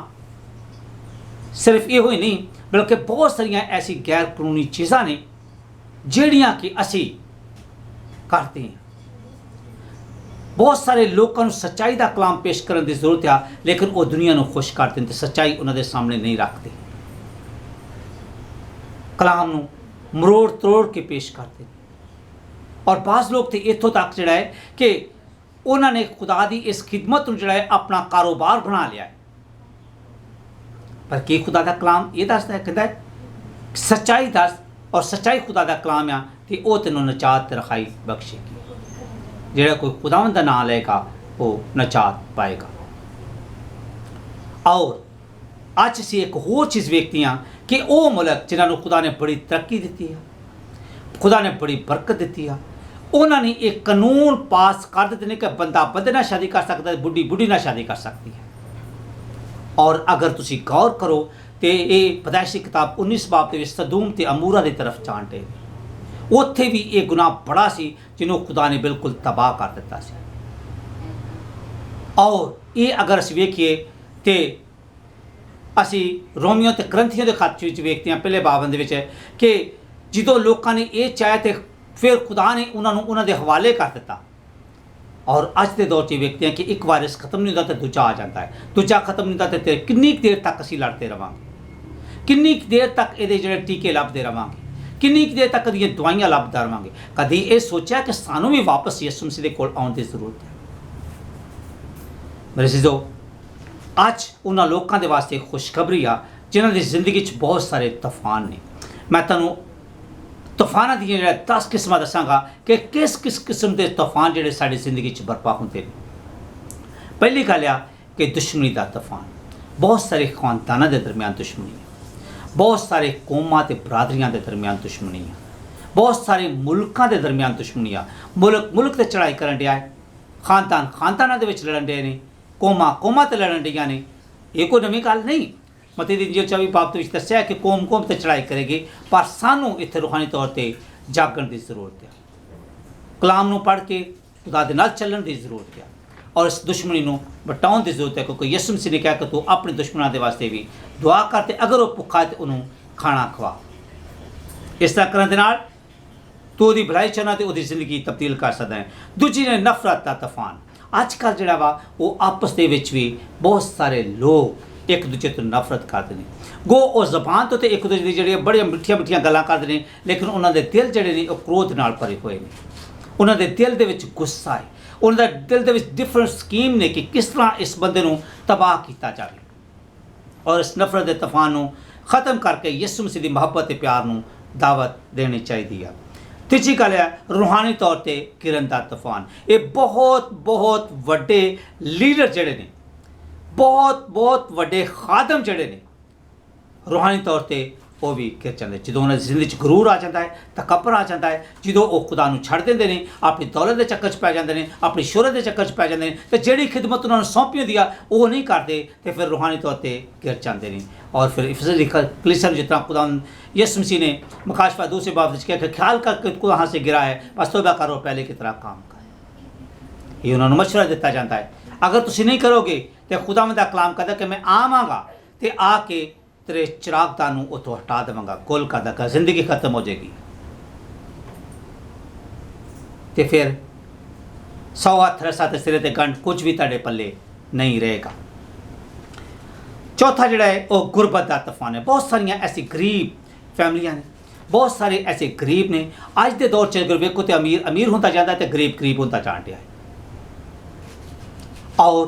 ਸਿਰਫ ਇਹੋ ਹੀ ਨਹੀਂ, ਬਲਕਿ ਬਹੁਤ ਸਾਰੀਆਂ ਐਸੀ ਗੈਰ ਕਾਨੂੰਨੀ ਚੀਜ਼ਾਂ ਨੇ ਜਿਹੜੀਆਂ ਕਿ ਅਸੀਂ ਕਰਦੇ ਹਾਂ। ਬਹੁਤ ਸਾਰੇ ਲੋਕਾਂ ਨੂੰ ਸੱਚਾਈ ਦਾ ਕਲਾਮ ਪੇਸ਼ ਕਰਨ ਦੀ ਜ਼ਰੂਰਤ ਆ, ਲੇਕਿਨ ਉਹ ਦੁਨੀਆ ਨੂੰ ਖੁਸ਼ ਕਰਦੇ ਤੇ ਸੱਚਾਈ ਉਹਨਾਂ ਦੇ ਸਾਹਮਣੇ ਨਹੀਂ ਰੱਖਦੇ। ਕਲਾਮ ਨੂੰ ਮਰੋੜ ਤਰੋੜ ਕੇ ਪੇਸ਼ ਕਰਦੇ ਨੇ। ਔਰ ਬਾਜ਼ ਲੋਕ ਤੇ ਇੱਥੋਂ ਤੱਕ ਜਿਹੜਾ ਹੈ ਕਿ ਉਹਨਾਂ ਨੇ ਖੁਦਾ ਦੀ ਇਸ ਖਿਦਮਤ ਨੂੰ ਜਿਹੜਾ ਹੈ ਆਪਣਾ ਕਾਰੋਬਾਰ ਬਣਾ ਲਿਆ ਹੈ। ਪਰ ਕੀ ਖੁਦਾ ਦਾ ਕਲਾਮ ਇਹ ਦੱਸਦਾ ਹੈ, ਕਹਿੰਦਾ ਹੈ ਸੱਚਾਈ ਦੱਸ, ਔਰ ਸੱਚਾਈ ਖੁਦਾ ਦਾ ਕਲਾਮ ਆ ਤੇ ਉਹ ਤੈਨੂੰ ਨਜਾਤ ਤੇ ਰਖਾਈ ਬਖਸ਼ੇਗੀ। ਜਿਹੜਾ ਕੋਈ ਖੁਦਾਵੰਦ ਦਾ ਨਾਮ ਲਏਗਾ ਉਹ ਨਜਾਤ ਪਾਏਗਾ। ਔਰ ਅੱਜ ਅਸੀਂ ਇੱਕ ਹੋਰ ਚੀਜ਼ ਵੇਖਦੇ ਹਾਂ ਕਿ ਉਹ ਮੁਲਕ ਜਿਨ੍ਹਾਂ ਨੂੰ ਖੁਦਾ ਨੇ ਬੜੀ ਤਰੱਕੀ ਦਿੱਤੀ ਹੈ, ਖੁਦਾ ਨੇ ਬੜੀ ਬਰਕਤ ਦਿੱਤੀ ਆ, ਉਹਨਾਂ ਨੇ ਇੱਕ ਕਾਨੂੰਨ ਪਾਸ ਕਰ ਦਿੱਤੇ ਨੇ ਕਿ ਬੰਦਾ ਬੰਦੇ ਨਾਲ ਸ਼ਾਦੀ ਕਰ ਸਕਦਾ ਹੈ, ਬੁੱਢੀ ਬੁੱਢੀ ਨਾਲ ਸ਼ਾਦੀ ਕਰ ਸਕਦੀ ਹੈ। ਔਰ ਅਗਰ ਤੁਸੀਂ ਗੌਰ ਕਰੋ ਤੇ ਇਹ ਪੈਦਾਇਸ਼ੀ ਕਿਤਾਬ 19 ਬਾਬ ਦੇ ਵਿੱਚ ਸਦੂਮ ਤੇ ਅਮੂਰਾ ਦੀ ਤਰਫ ਜਾਣਦੇ, ਉੱਥੇ ਵੀ ਇਹ ਗੁਨਾਹ ਬੜਾ ਸੀ ਜਿਹਨੂੰ ਖੁਦਾ ਨੇ ਬਿਲਕੁਲ ਤਬਾਹ ਕਰ ਦਿੱਤਾ ਸੀ। ਔਰ ਇਹ ਅਗਰ ਅਸੀਂ ਵੇਖੀਏ ਤੇ ਅਸੀਂ ਰੋਮੀਓ ਤੇ ਕਰੰਥੀਆਂ ਦੇ ਖੱਤ ਵਿੱਚ ਵੇਖਦੇ ਹਾਂ ਪਹਿਲੇ ਬਾਬਨ ਦੇ ਵਿੱਚ ਕਿ ਜਦੋਂ ਲੋਕਾਂ ਨੇ ਇਹ ਚਾਹਿਆ ਤੇ ਫਿਰ ਖੁਦਾ ਨੇ ਉਹਨਾਂ ਨੂੰ ਉਹਨਾਂ ਦੇ ਹਵਾਲੇ ਕਰ ਦਿੱਤਾ। ਔਰ ਅੱਜ ਦੇ ਦੌਰ 'ਚ ਵੇਖਦੇ ਹਾਂ ਕਿ ਇੱਕ ਵਾਇਰਸ ਖਤਮ ਨਹੀਂ ਹੁੰਦਾ ਤੇ ਦੂਜਾ ਆ ਜਾਂਦਾ ਹੈ, ਦੂਜਾ ਖਤਮ ਨਹੀਂ ਹੁੰਦਾ ਤੇ ਕਿੰਨੀ ਕੁ ਦੇਰ ਤੱਕ ਅਸੀਂ ਲੜਦੇ ਰਵਾਂਗੇ, ਕਿੰਨੀ ਕੁ ਦੇਰ ਤੱਕ ਇਹਦੇ ਜਿਹੜੇ ਟੀਕੇ ਲੱਭਦੇ ਰਵਾਂਗੇ, ਕਿੰਨੀ ਕੁ ਦੇਰ ਤੱਕ ਇਹਦੀਆਂ ਦਵਾਈਆਂ ਲੱਭਦਾ ਰਵਾਂਗੇ। ਕਦੀ ਇਹ ਸੋਚਿਆ ਕਿ ਸਾਨੂੰ ਵੀ ਵਾਪਸ ਯਿਸੂ ਮਸੀਹ ਦੇ ਕੋਲ ਆਉਣ ਦੀ ਜ਼ਰੂਰਤ ਹੈ? ਮੇਰੇ ਅਜ਼ੀਜ਼ੋ, ਅੱਜ ਉਹਨਾਂ ਲੋਕਾਂ ਦੇ ਵਾਸਤੇ ਖੁਸ਼ਖਬਰੀ ਆ ਜਿਨ੍ਹਾਂ ਦੀ ਜ਼ਿੰਦਗੀ 'ਚ ਬਹੁਤ ਸਾਰੇ ਤੂਫਾਨ ਨੇ। ਮੈਂ ਤੁਹਾਨੂੰ ਤੂਫਾਨਾਂ ਦੀਆਂ ਜਿਹੜਾ 10 ਕਿਸਮਾਂ ਦੱਸਾਂਗਾ ਕਿ ਕਿਸ ਕਿਸਮ ਦੇ ਤੂਫਾਨ ਜਿਹੜੇ ਸਾਡੀ ਜ਼ਿੰਦਗੀ 'ਚ ਬਰਪਾ ਹੁੰਦੇ ਨੇ। ਪਹਿਲੀ ਗੱਲ ਆ ਕਿ ਦੁਸ਼ਮਣੀ ਦਾ ਤੂਫਾਨ। ਬਹੁਤ ਸਾਰੇ ਖਾਨਦਾਨਾਂ ਦੇ ਦਰਮਿਆਨ ਦੁਸ਼ਮਣੀ ਹੈ, ਬਹੁਤ ਸਾਰੇ ਕੌਮਾਂ ਤੇ ਬਰਾਦਰੀਆਂ ਦੇ ਦਰਮਿਆਨ ਦੁਸ਼ਮਣੀ ਆ, ਬਹੁਤ ਸਾਰੇ ਮੁਲਕਾਂ ਦੇ ਦਰਮਿਆਨ ਦੁਸ਼ਮਣੀ ਆ। ਮੁਲਕ ਤੇ ਚੜਾਈ ਕਰਨ ਡਿਆ ਹੈ, ਖਾਨਦਾਨਾਂ ਦੇ ਵਿੱਚ ਲੜਨ ਡੇ ਨੇ, ਕੌਮਾਂ ਤੇ ਲੜਨ ਡੀਆਂ ਨੇ। ਇਹ ਕੋਈ ਨਵੀਂ ਗੱਲ ਨਹੀਂ। ਮਤੀ ਦੀ ਇੰਜੀਲ 24 ਬਾਬ ਦੇ ਵਿੱਚ ਦੱਸਿਆ ਕਿ ਕੌਮ ਤੇ ਚੜਾਈ ਕਰੇਗੀ, ਪਰ ਸਾਨੂੰ ਇੱਥੇ ਰੂਹਾਨੀ ਤੌਰ ਤੇ ਜਾਗਣ ਦੀ ਜ਼ਰੂਰਤ ਹੈ, ਕਲਾਮ ਨੂੰ ਪੜ੍ਹ ਕੇ ਖੁਦਾ ਦੇ ਨਾਲ ਚੱਲਣ ਦੀ ਜ਼ਰੂਰਤ ਹੈ, ਔਰ ਇਸ ਦੁਸ਼ਮਣੀ ਨੂੰ ਵਟਾਉਣ ਦੀ ਜ਼ਰੂਰਤ ਹੈ। ਕਿਉਂਕਿ ਯਿਸੂ ਮਸੀਹ ਨੇ ਕਿਹਾ ਕਿ ਤੂੰ ਆਪਣੇ ਦੁਸ਼ਮਣਾਂ ਦੇ ਵਾਸਤੇ ਵੀ ਦੁਆ ਕਰ ਤੇ ਅਗਰ ਉਹ ਭੁੱਖਾ ਤੇ ਉਹਨੂੰ ਖਾਣਾ ਖਵਾ। ਇਸ ਤਰ੍ਹਾਂ ਕਰਨ ਦੇ ਨਾਲ ਤੂੰ ਉਹਦੀ ਭਲਾਈ ਚਾਹੁੰਦਾ ਤੇ ਉਹਦੀ ਜ਼ਿੰਦਗੀ ਤਬਦੀਲ ਕਰ ਸਕਦਾ ਹੈ। ਦੂਜੀ ਨੇ ਨਫ਼ਰਤ ਦਾ ਤੂਫਾਨ। ਅੱਜ ਕੱਲ੍ਹ ਜਿਹੜਾ ਵਾ ਉਹ ਆਪਸ ਦੇ ਵਿੱਚ ਵੀ ਬਹੁਤ ਸਾਰੇ ਲੋਕ ਇੱਕ ਦੂਜੇ ਤੋਂ ਨਫ਼ਰਤ ਕਰਦੇ ਨੇ। ਉਹ ਜ਼ਬਾਨ ਤੋਂ ਤੇ ਇੱਕ ਦੂਜੇ ਦੀ ਜਿਹੜੀਆਂ ਬੜੀਆਂ ਮਿੱਠੀਆਂ ਗੱਲਾਂ ਕਰਦੇ ਨੇ, ਲੇਕਿਨ ਉਹਨਾਂ ਦੇ ਦਿਲ ਜਿਹੜੇ ਨੇ ਉਹ ਕ੍ਰੋਧ ਨਾਲ ਭਰੇ ਹੋਏ ਨੇ। ਉਹਨਾਂ ਦੇ ਦਿਲ ਦੇ ਵਿੱਚ ਗੁੱਸਾ ਹੈ, ਉਹਨਾਂ ਦੇ ਦਿਲ ਦੇ ਵਿੱਚ ਡਿਫਰੈਂਟ ਸਕੀਮ ਨੇ ਕਿ ਕਿਸ ਤਰ੍ਹਾਂ ਇਸ ਬੰਦੇ ਨੂੰ ਤਬਾਹ ਕੀਤਾ ਜਾਵੇ। ਔਰ ਇਸ ਨਫ਼ਰਤ ਦੇ ਤੂਫਾਨ ਨੂੰ ਖ਼ਤਮ ਕਰਕੇ ਯਿਸੂ ਮਸੀਹ ਦੀ ਮੁਹੱਬਤ ਤੇ ਪਿਆਰ ਨੂੰ ਦਾਵਤ ਦੇਣੀ ਚਾਹੀਦੀ ਹੈ। ਤੀਜੀ ਗੱਲ ਹੈ ਰੂਹਾਨੀ ਤੌਰ ਤੇ ਕਿਰਨ ਦਾ ਤੂਫਾਨ। ਇਹ ਬਹੁਤ ਵੱਡੇ ਲੀਡਰ ਜਿਹੜੇ ਨੇ, ਬਹੁਤ ਵੱਡੇ ਖਾਦਮ ਜਿਹੜੇ ਨੇ, ਰੂਹਾਨੀ ਤੌਰ ਤੇ ਉਹ ਵੀ ਗਿਰ ਜਾਂਦੇ। ਜਦੋਂ ਉਹਨਾਂ ਦੀ ਜ਼ਿੰਦਗੀ 'ਚ ਗਰੂਰ ਆ ਜਾਂਦਾ ਹੈ, ਤਕੱਬਰ ਆ ਜਾਂਦਾ ਹੈ, ਜਦੋਂ ਉਹ ਖੁਦਾ ਨੂੰ ਛੱਡ ਦਿੰਦੇ ਨੇ, ਆਪਣੀ ਦੌਲਤ ਦੇ ਚੱਕਰ 'ਚ ਪੈ ਜਾਂਦੇ ਨੇ, ਆਪਣੀ ਸ਼ੋਹਰਤ ਦੇ ਚੱਕਰ 'ਚ ਪੈ ਜਾਂਦੇ ਨੇ, ਤੇ ਜਿਹੜੀ ਖਿਦਮਤ ਉਹਨਾਂ ਨੂੰ ਸੌਂਪੀ ਹੁੰਦੀ ਆ ਉਹ ਨਹੀਂ ਕਰਦੇ, ਤੇ ਫਿਰ ਰੂਹਾਨੀ ਤੌਰ ਤੇ ਗਿਰ ਜਾਂਦੇ ਨੇ। ਔਰ ਫਿਰ ਇਫਸੀ ਕਲੀਸਿया जिस तरह खुदा यीशु मसीह ने मुकाशवा 2 से बाब किया कि ख्याल करके कहाँ से गिरा है, बस तौबा करो पहले की तरह काम करे। ये उन्होंने मशवरा दिता जाता है। अगर तुम नहीं करोगे तो खुदावंद दा कलाम कहता कि मैं आवांगा तो आके तेरे चिरागदार नूं उतों हटा देवांगा, गोल कर देगा, जिंदगी खत्म हो जाएगी। तो फिर 100 हथ रसा ते सिरे ते गंढ कुछ भी तुहाडे पल्ले नहीं रहेगा। चौथा जिहड़ा है वो गुरबत का तूफान है। बहुत सारिया ऐसी गरीब फैमिलियां ने, बहुत सारे ऐसे गरीब ने। अज के दौर च अगर वेखो तो अमीर होता जाता है तो गरीब होता जान दिया है। और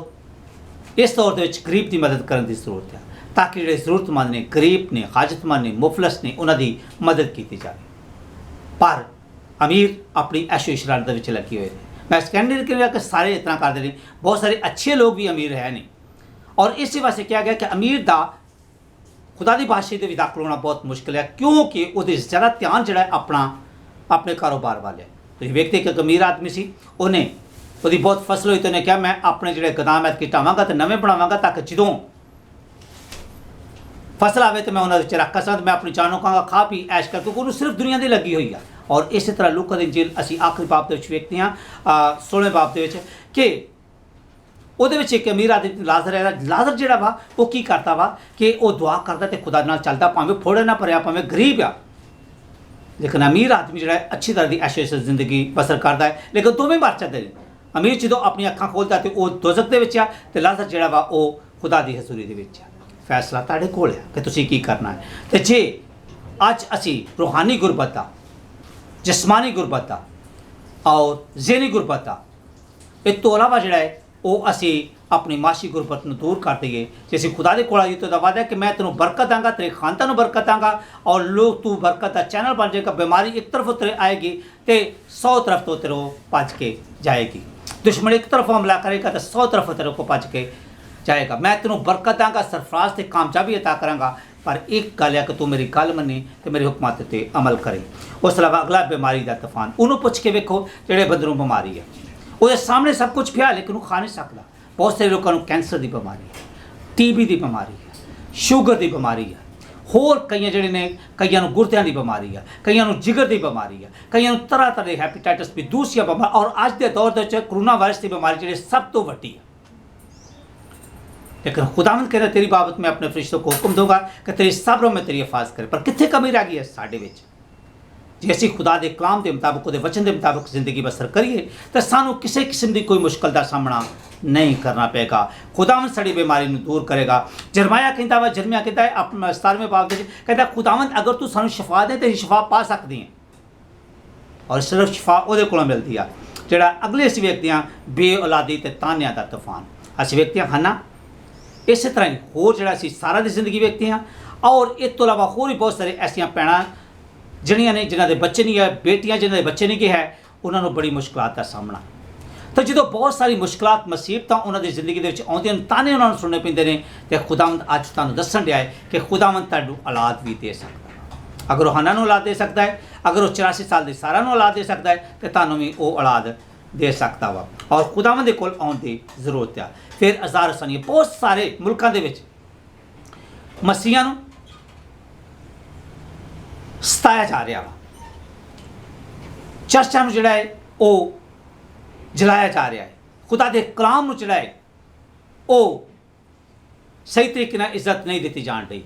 इस दौर के गरीब की मदद करने की जरूरत है। ताकि ਜਿਹੜੇ ਜ਼ਰੂਰਤਮੰਦ ਨੇ, ਗਰੀਬ ਨੇ, ਹਾਜਤਮੰਦ ਨੇ, ਮੁਫਲਸ ਨੇ, ਉਹਨਾਂ ਦੀ ਮਦਦ ਕੀਤੀ ਜਾਵੇ। ਪਰ ਅਮੀਰ ਆਪਣੀ ਐਸ਼ੋ ਇਸ਼ਰਾਤ ਦੇ ਵਿੱਚ ਲੱਗੇ ਹੋਏ ਨੇ। ਮੈਂ ਕਹਿੰਦੀ ਨਹੀਂ ਕਿ ਸਾਰੇ ਇਸ ਤਰ੍ਹਾਂ ਕਰਦੇ ਨੇ, ਬਹੁਤ ਸਾਰੇ ਅੱਛੇ ਲੋਕ ਵੀ ਅਮੀਰ ਹੈ ਨੇ। ਔਰ ਇਸੇ ਵਾਸਤੇ ਕਿਹਾ ਗਿਆ ਕਿ ਅਮੀਰ ਦਾ ਖੁਦਾ ਦੀ ਬਾਦਸ਼ਾਹੀ ਦੇ ਵਿੱਚ ਦਾਖਲ ਹੋਣਾ ਬਹੁਤ ਮੁਸ਼ਕਿਲ ਹੈ, ਕਿਉਂਕਿ ਉਹਦੇ ਜ਼ਿਆਦਾ ਧਿਆਨ ਜਿਹੜਾ ਆਪਣੇ ਕਾਰੋਬਾਰ ਵੱਲ ਹੈ। ਤੁਸੀਂ ਵੇਖਦੇ ਕਿ ਇੱਕ ਅਮੀਰ ਆਦਮੀ ਸੀ, ਉਹਦੀ ਬਹੁਤ ਫਸਲ ਹੋਈ, ਤਾਂ ਉਹਨੇ ਕਿਹਾ ਮੈਂ ਆਪਣੇ ਜਿਹੜੇ ਗੋਦਾਮ ਐਤਕੀ ਢਾਵਾਂਗਾ ਤੇ ਨਵੇਂ ਬਣਾਵਾਂਗਾ, ਤਾਂ ਕਿ ਜਦੋਂ ਫਸਲ ਆਵੇ ਤਾਂ ਮੈਂ ਉਹਨਾਂ ਵਿੱਚ ਰੱਖ ਸਕਦਾ, ਮੈਂ ਆਪਣੀ ਜਾਨ ਨੂੰ ਕਹਾਂਗਾ ਖਾ ਪੀ ਐਸ਼ ਕਰ, ਕਿਉਂਕਿ ਉਹਨੂੰ ਸਿਰਫ ਦੁਨੀਆ ਦੀ ਲੱਗੀ ਹੋਈ ਆ। ਔਰ ਇਸੇ ਤਰ੍ਹਾਂ ਲੂਕਾ ਦੀ ਇੰਜੀਲ ਅਸੀਂ ਆਖਰੀ ਬਾਬ ਦੇ ਵਿੱਚ ਵੇਖਦੇ ਹਾਂ 16ਵੇਂ ਬਾਬ ਦੇ ਵਿੱਚ ਕਿ ਉਹਦੇ ਵਿੱਚ ਇੱਕ ਅਮੀਰ ਆਦਮੀ ਲਾਜ਼ਰ ਹੈ। ਲਾਜ਼ਰ ਜਿਹੜਾ ਵਾ ਉਹ ਕੀ ਕਰਦਾ ਵਾ ਕਿ ਉਹ ਦੁਆ ਕਰਦਾ ਤੇ ਖੁਦਾ ਨਾਲ ਚੱਲਦਾ, ਭਾਵੇਂ ਫੋੜੇ ਨਾ ਭਰਿਆ, ਭਾਵੇਂ ਗਰੀਬ ਆ, ਲੇਕਿਨ ਅਮੀਰ ਆਦਮੀ ਜਿਹੜਾ ਅੱਛੀ ਤਰ੍ਹਾਂ ਦੀ ਐਸ਼ੋ ਜ਼ਿੰਦਗੀ ਬਸਰ ਕਰਦਾ ਹੈ। ਲੇਕਿਨ ਦੋਵੇਂ ਮਰ ਜਾਂਦੇ ਨੇ। ਅਮੀਰ ਜਦੋਂ ਆਪਣੀਆਂ ਅੱਖਾਂ ਖੋਲ੍ਹਦਾ ਤੇ ਉਹ ਦੋਜ਼ਖ ਦੇ ਵਿੱਚ ਆ, ਤੇ ਲਾਜ਼ਰ ਜਿਹੜਾ ਵਾ ਉਹ ਖੁਦਾ ਦੀ ਹਜ਼ੂਰੀ ਦੇ ਵਿੱਚ ਆ। ਫੈਸਲਾ ਤੁਹਾਡੇ ਕੋਲ ਹੈ ਕਿ ਤੁਸੀਂ ਕੀ ਕਰਨਾ ਹੈ। ਤੇ ਜੇ ਅੱਜ ਅਸੀਂ ਰੂਹਾਨੀ ਗੁਰਬਤ ਦਾ, ਜਿਸਮਾਨੀ ਗੁਰਬਤ ਦਾ ਔਰ ਜ਼ਹਿਨੀ ਗੁਰਬਤ ਦਾ, ਇਹ ਤੋਂ ਇਲਾਵਾ ਜਿਹੜਾ ਹੈ ਉਹ ਅਸੀਂ ਆਪਣੀ ਮਾਸ਼ੀ ਗੁਰਬਤ ਨੂੰ ਦੂਰ ਕਰ ਦਈਏ, ਜੇ ਅਸੀਂ ਖੁਦਾ ਦੇ ਕੋਲ ਆਈਏ ਤਾਂ ਵਾਅਦਾ ਹੈ ਕਿ ਮੈਂ ਤੈਨੂੰ ਬਰਕਤ ਦਾਂਗਾ, ਤੇਰੇ ਖਾਨਦਾਨ ਨੂੰ ਬਰਕਤ ਦਾਂਗਾ, ਔਰ ਲੋਕ ਤੂੰ ਬਰਕਤ ਦਾ ਚੈਨਲ ਬਣ ਜਾਏਗਾ। ਬਿਮਾਰੀ ਇੱਕ ਤਰਫ ਤੇਰੇ ਆਏਗੀ ਤੇ 100 ਤਰਫ ਤੋਂ ਤੇਰੇ ਭੱਜ ਕੇ ਜਾਏਗੀ। ਦੁਸ਼ਮਣ ਇੱਕ ਤਰਫ ਹਮਲਾ ਕਰੇਗਾ ਤਾਂ 100 ਤਰਫ ਤੇਰੇ को ਭੱਜ ਕੇ ਜਾਏਗਾ। ਮੈਂ ਤੈਨੂੰ ਬਰਕਤ ਦਾਂਗਾ, ਸਰਫਰਾਜ਼ ਤੇ ਕਾਮਯਾਬੀ ਅਤਾ ਕਰਾਂਗਾ, ਪਰ ਇੱਕ ਗੱਲ ਹੈ ਕਿ ਤੂੰ ਮੇਰੀ ਗੱਲ ਮੰਨੇ ਤੇ ਮੇਰੇ ਹੁਕਮਾਂ ਤੇ ਅਮਲ ਕਰੇ। ਉਸ ਤੋਂ ਇਲਾਵਾ ਅਗਲਾ ਬਿਮਾਰੀ ਦਾ ਤੂਫਾਨ, ਉਹਨੂੰ ਪੁੱਛ ਕੇ ਵੇਖੋ ਜਿਹੜੇ ਬੰਦੇ ਨੂੰ ਬਿਮਾਰੀ ਹੈ, ਉਹਦੇ ਸਾਹਮਣੇ ਸਭ ਕੁਝ ਪਿਆ ਲੇਕਿਨ ਉਹ ਖਾ ਨਹੀਂ ਸਕਦਾ। ਬਹੁਤ ਸਾਰੇ ਲੋਕਾਂ ਨੂੰ ਕੈਂਸਰ ਦੀ ਬਿਮਾਰੀ ਹੈ, TB ਦੀ ਬਿਮਾਰੀ ਹੈ, ਸ਼ੂਗਰ ਦੀ ਬਿਮਾਰੀ ਹੈ, ਹੋਰ ਕਈਆਂ ਜਿਹੜੇ ਨੇ, ਕਈਆਂ ਨੂੰ ਗੁਰਦਿਆਂ ਦੀ ਬਿਮਾਰੀ ਹੈ, ਕਈਆਂ ਨੂੰ ਜਿਗਰ ਦੀ ਬਿਮਾਰੀ ਹੈ, ਕਈਆਂ ਨੂੰ ਤਰ੍ਹਾਂ ਤਰ੍ਹਾਂ ਦੀ ਹੈਪੇਟਾਈਟਸ ਵੀ, ਦੂਸਰੀਆਂ ਬਿਮਾਰੀ, ਔਰ ਅੱਜ ਦੇ ਦੌਰ ਦੇ ਵਿੱਚ ਕਰੋਨਾ ਵਾਇਰਸ ਦੀ ਬਿਮਾਰੀ ਜਿਹੜੀ ਸਭ ਤੋਂ ਵੱਡੀ ਹੈ। लेकिन खुदावंद कहता तेरी बाबत मैं अपने फरिश्तों को हुक्म दूंगा कि तेरे सबरों में तेरी हिफाजत करे। पर कितने कमी रह गई है साढ़े विच। जे असीं खुदा दे कलाम के मुताबिक, ਉਹਦੇ वचन के मुताबिक जिंदगी बसर करिए तो सानू किसी किस्म की कोई मुश्किल का सामना नहीं करना पेगा। खुदावंद साड़ी बीमारी ਨੂੰ दूर करेगा। जरमाया कहता वा, जरमिया कहता है अपने 17वें बाब में कहता खुदावंद अगर तू सानू शिफा दे तो शिफा पा सकते हैं। और सिर्फ शिफा ਉਹਦੇ ਕੋਲੋਂ ਮਿਲਦੀ ਆ ਜਿਹੜਾ अगले ਅਸੀਂ ਵੇਖਦੇ ਹਾਂ ਬੇ ਔਲਾਦੀ ਤੇ ਤਾਨਿਆਂ ਦਾ ਤੂਫਾਨ। ਅਸੀਂ ਵੇਖਦੇ ਹਾਂ ਹਨਾ, ਇਸੇ ਤਰ੍ਹਾਂ ਹੀ ਹੋਰ ਜਿਹੜਾ ਅਸੀਂ ਸਾਰਾ ਦੀ ਜ਼ਿੰਦਗੀ ਵੇਖਦੇ ਹਾਂ। ਔਰ ਇਸ ਤੋਂ ਇਲਾਵਾ ਹੋਰ ਵੀ ਬਹੁਤ ਸਾਰੇ ਐਸੀਆਂ ਭੈਣਾਂ ਜਿਹੜੀਆਂ ਨੇ ਜਿਨ੍ਹਾਂ ਦੇ ਬੱਚੇ ਨਹੀਂ ਹੈ, ਬੇਟੀਆਂ ਜਿਨ੍ਹਾਂ ਦੇ ਬੱਚੇ ਨਹੀਂ ਗਏ ਹੈ, ਉਹਨਾਂ ਨੂੰ ਬੜੀ ਮੁਸ਼ਕਲਾਂ ਦਾ ਸਾਹਮਣਾ। ਤਾਂ ਜਦੋਂ ਬਹੁਤ ਸਾਰੀ ਮੁਸ਼ਕਲਾਂ ਮੁਸੀਬਤਾਂ ਉਹਨਾਂ ਦੀ ਜ਼ਿੰਦਗੀ ਦੇ ਵਿੱਚ ਆਉਂਦੀਆਂ ਨੇ, ਤਾਨੇ ਉਹਨਾਂ ਨੂੰ ਸੁਣਨੇ ਪੈਂਦੇ ਨੇ, ਤੇ ਖੁਦਾਵੰਦ ਅੱਜ ਤੁਹਾਨੂੰ ਦੱਸਣ ਡਿਆ ਹੈ ਕਿ ਖੁਦਾਵੰਦ ਤੁਹਾਨੂੰ ਔਲਾਦ ਵੀ ਦੇ ਸਕਦਾ। ਅਗਰ ਉਹ ਹਨਾ ਨੂੰ ਔਲਾਦ ਦੇ ਸਕਦਾ ਹੈ, ਅਗਰ ਉਹ 84 ਸਾਲ ਦੀ ਸਾਰਾ ਨੂੰ ਔਲਾਦ ਦੇ ਸਕਦਾ ਹੈ, ਤੇ ਤੁਹਾਨੂੰ ਵੀ ਉਹ ਔਲਾਦ ਦੇ ਸਕਦਾ ਵਾ। ਔਰ ਖੁਦਾਵੰਦ ਦੇ ਕੋਲ ਆਉਣ ਦੀ ਜ਼ਰੂਰਤ ਆ। ਫਿਰ ਅਜ਼ਾਰ ਹਸਾਨੀ, ਬਹੁਤ ਸਾਰੇ ਮੁਲਕਾਂ ਦੇ ਵਿੱਚ ਮਸੀਹਾਂ ਨੂੰ ਸਤਾਇਆ ਜਾ ਰਿਹਾ ਵਾ, ਚਰਚਾਂ ਨੂੰ ਜਿਹੜਾ ਹੈ ਉਹ ਜਲਾਇਆ ਜਾ ਰਿਹਾ ਹੈ, ਖੁਦਾ ਦੇ ਕਲਾਮ ਨੂੰ ਜਿਹੜਾ ਹੈ ਉਹ ਸਹੀ ਤਰੀਕੇ ਨਾਲ ਇੱਜ਼ਤ ਨਹੀਂ ਦਿੱਤੀ ਜਾਣ ਰਹੀ।